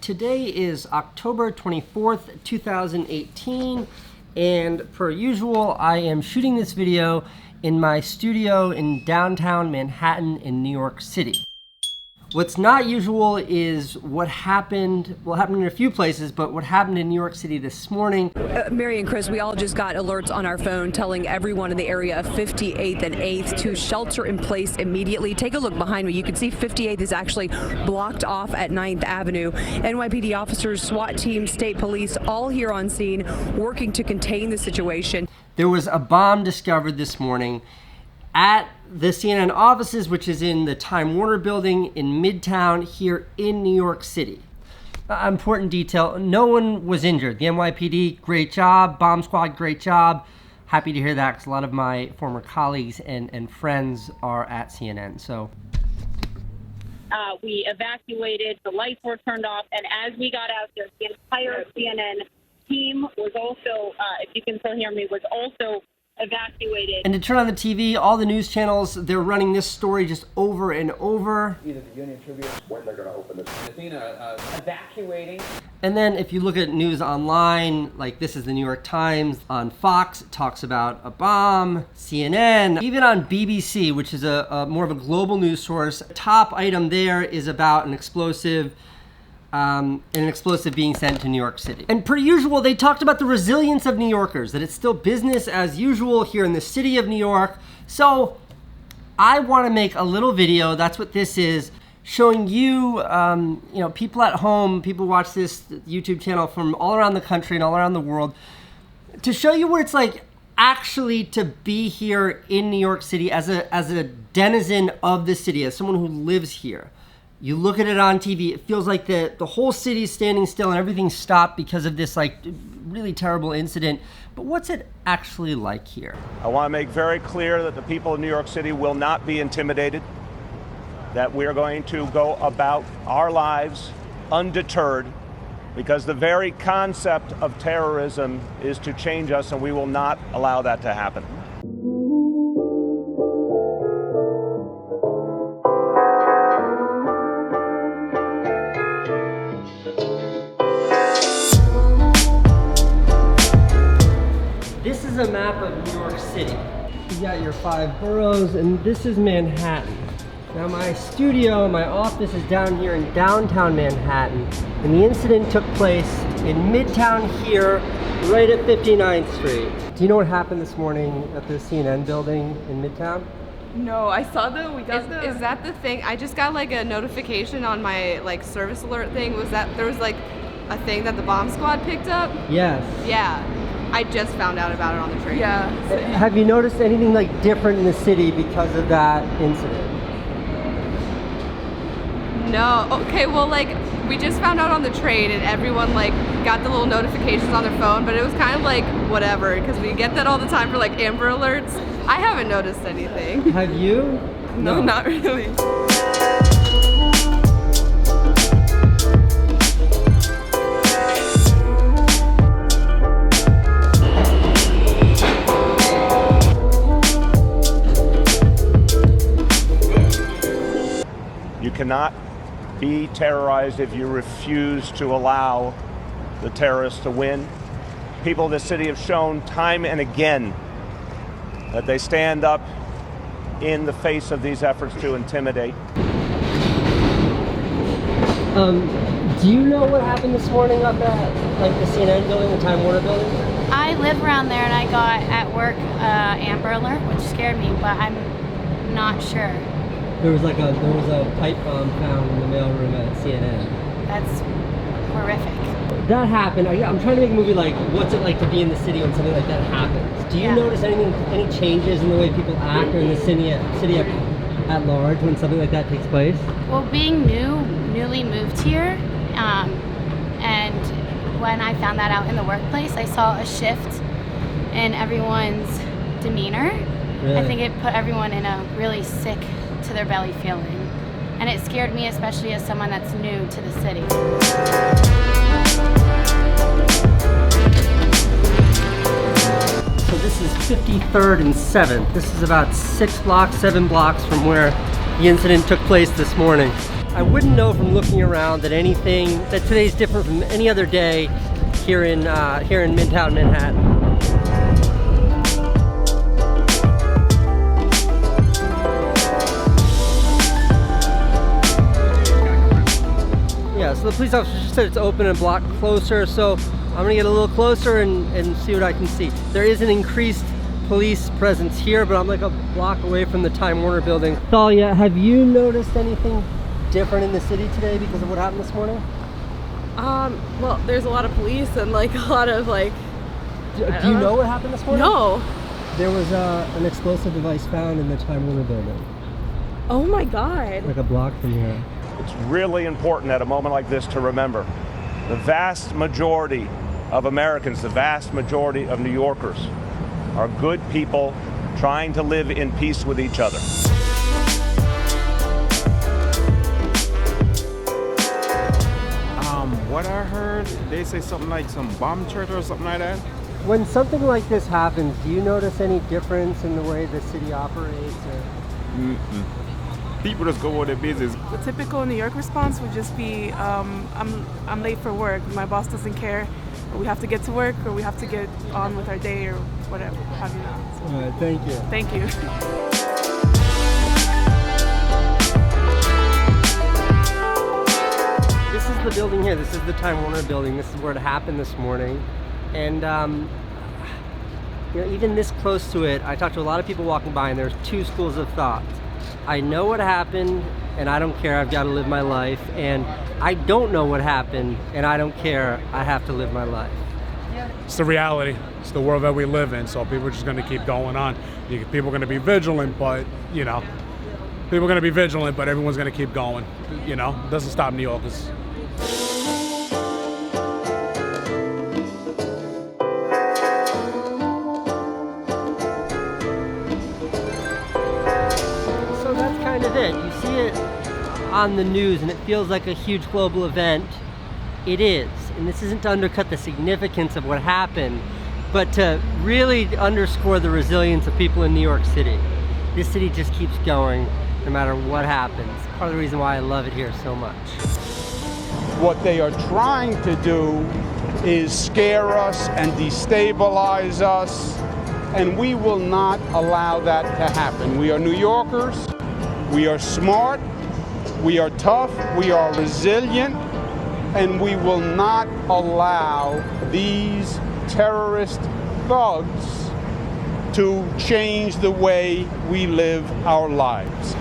Today is October 24th, 2018, and per usual, I am shooting this video in my studio in downtown Manhattan in New York City. What's not usual is what happened in a few places, but what happened in New York City this morning. Mary and Chris, we all just got alerts on our phone telling everyone in the area of 58th and 8th to shelter in place immediately. Take a look behind me. You can see 58th is actually blocked off at 9th Avenue. NYPD officers, SWAT team, state police, all here on scene working to contain the situation. There was a bomb discovered this morning at the CNN offices, which is in the Time Warner building in Midtown here in New York City. Important detail, no one was injured. The NYPD, great job. Bomb squad, great job. Happy to hear that because a lot of my former colleagues and friends are at CNN. So we evacuated, the lights were turned off, and as we got out there, the entire CNN team was also, if you can still hear me, was also evacuated. And to turn on the TV, all the news channels, they're running this story just over and over. Either the Union Tribune, when they're going to open this. Athena, evacuating. And then if you look at news online, like this is the New York Times, on Fox, it talks about a bomb, CNN, even on BBC, which is a more of a global news source, top item there is about an explosive being sent to New York City. And per usual, they talked about the resilience of New Yorkers, that it's still business as usual here in the city of New York. So I want to make a little video, that's what this is, showing you, people at home, people who watch this YouTube channel from all around the country and all around the world, to show you what it's like actually to be here in New York City as a denizen of the city, as someone who lives here. You look at it on TV, it feels like the whole city is standing still and everything's stopped because of this really terrible incident. But what's it actually like here? I want to make very clear that the people of New York City will not be intimidated, that we're going to go about our lives undeterred, because the very concept of terrorism is to change us, and we will not allow that to happen. This is a map of New York City. You got your 5 boroughs, and this is Manhattan. Now my studio, my office is down here in downtown Manhattan, and the incident took place in Midtown here, right at 59th Street. Do you know what happened this morning at the CNN building in Midtown? No, I saw Is that the thing? I just got a notification on my service alert thing. Was that there was a thing that the bomb squad picked up? Yes. Yeah. I just found out about it on the train. Yeah. Have you noticed anything different in the city because of that incident? No. Okay, well we just found out on the train and everyone got the little notifications on their phone, but it was kind of whatever, because we get that all the time for Amber Alerts. I haven't noticed anything. Have you? No, not really. You cannot be terrorized if you refuse to allow the terrorists to win. People of the city have shown time and again that they stand up in the face of these efforts to intimidate. Do you know what happened this morning up at the CNN building, the Time Warner building? I live around there and I got at work Amber Alert, which scared me, but I'm not sure. There was a pipe bomb found in the mailroom at CNN. That's horrific. That happened. I'm trying to make a movie what's it like to be in the city when something like that happens. Do you notice any changes in the way people act or in the city at large when something like that takes place? Well, being newly moved here, and when I found that out in the workplace, I saw a shift in everyone's demeanor. Really? I think it put everyone in a really sick to their belly feeling, and it scared me, especially as someone that's new to the city. So this is 53rd and 7th. This is about 7 blocks from where the incident took place this morning. I wouldn't know from looking around that today's different from any other day here in Midtown Manhattan. Yeah, so the police officer just said it's open and block closer, so I'm gonna get a little closer and see what I can see. There is an increased police presence here, but I'm like a block away from the Time Warner building. Thalia, have you noticed anything different in the city today because of what happened this morning? Well, there's a lot of police and like a lot of like... Do you know what happened this morning? No. There was an explosive device found in the Time Warner building. Oh my God. Like a block from here. It's really important at a moment like this to remember the vast majority of Americans, the vast majority of New Yorkers are good people trying to live in peace with each other. What I heard, they say something like some bomb threat or something like that. When something like this happens, do you notice any difference in the way the city operates? People just go with their business. The typical New York response would just be, I'm late for work. My boss doesn't care. Or we have to get to work, or we have to get on with our day, or whatever. Have you know? So, All right, thank you. Thank you. This is the building here. This is the Time Warner building. This is where it happened this morning. And even this close to it, I talked to a lot of people walking by, and there's two schools of thought. I know what happened, and I don't care. I've got to live my life. And I don't know what happened, and I don't care. I have to live my life. It's the reality. It's the world that we live in. So people are just going to keep going on. People are going to be vigilant, but people are going to be vigilant, but everyone's going to keep going. It doesn't stop New Yorkers. It. You see it on the news and it feels like a huge global event. It is, and this isn't to undercut the significance of what happened, but to really underscore the resilience of people in New York City. This city just keeps going no matter what happens. Part of the reason why I love it here so much. What they are trying to do is scare us and destabilize us, and we will not allow that to happen. We are New Yorkers. We are smart, we are tough, we are resilient, and we will not allow these terrorist thugs to change the way we live our lives.